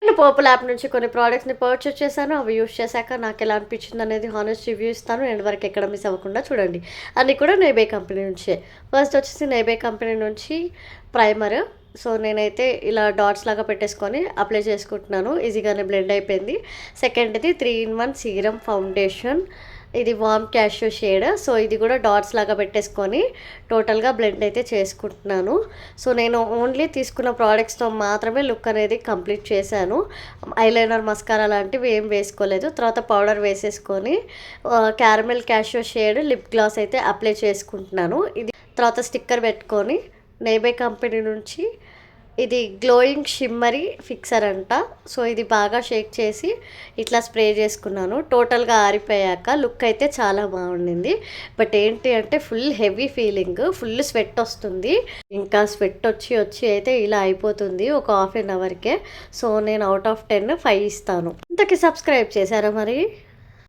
నేను పోపుల యాప్ నుంచి కొన్ని ప్రోడక్ట్స్‌ని పర్చేస్ చేశాను. అవి యూజ్ చేశాక నాకెలా అనిపించిందనేది హానెస్ట్ రివ్యూ ఇస్తాను. ఎండ్ వరకు ఎక్కడ మిస్ అవ్వకుండా చూడండి. అన్నీ కూడా నేబే కంపెనీ నుంచే. ఫస్ట్ వచ్చేసి నేబే కంపెనీ నుంచి ప్రైమర్. సో, నేనైతే ఇలా డాట్స్ లాగా పెట్టేసుకొని అప్లై చేసుకుంటున్నాను. ఈజీగానే బ్లెండ్ అయిపోయింది. సెకండ్‌ది 3 ఇన్ 1 సీరమ్ ఫౌండేషన్. ఇది వార్మ్ క్యాష్యూ షేడ్. సో, ఇది కూడా డాట్స్ లాగా పెట్టేసుకొని టోటల్‌గా బ్లెండ్ అయితే చేసుకుంటున్నాను. సో, నేను ఓన్లీ తీసుకున్న ప్రోడక్ట్స్‌తో మాత్రమే లుక్ అనేది కంప్లీట్ చేశాను. ఐలైనర్, మస్కారా లాంటివి ఏం వేసుకోలేదు. తర్వాత పౌడర్ వేసేసుకొని caramel cashew shade lip gloss అయితే అప్లై చేసుకుంటున్నాను. ఇది తర్వాత స్టిక్కర్ పెట్టుకొని నేబే కంపెనీ నుంచి ఇది గ్లోయింగ్ షిమ్మరీ ఫిక్సర్ అంట. సో, ఇది బాగా షేక్ చేసి ఇట్లా స్ప్రే చేసుకున్నాను. టోటల్‌గా ఆరిపోయాక లుక్ అయితే చాలా బాగుండింది. బట్ ఏంటి అంటే full heavy feeling, full sweat వస్తుంది. ఇంకా స్వెట్ వచ్చి వచ్చి అయితే ఇలా అయిపోతుంది ఒక హాఫ్ అన్ అవర్కే. సో, నేను అవుట్ ఆఫ్ 10 5 ఇస్తాను. ఇంతకీ సబ్స్క్రైబ్ చేశారా మరి?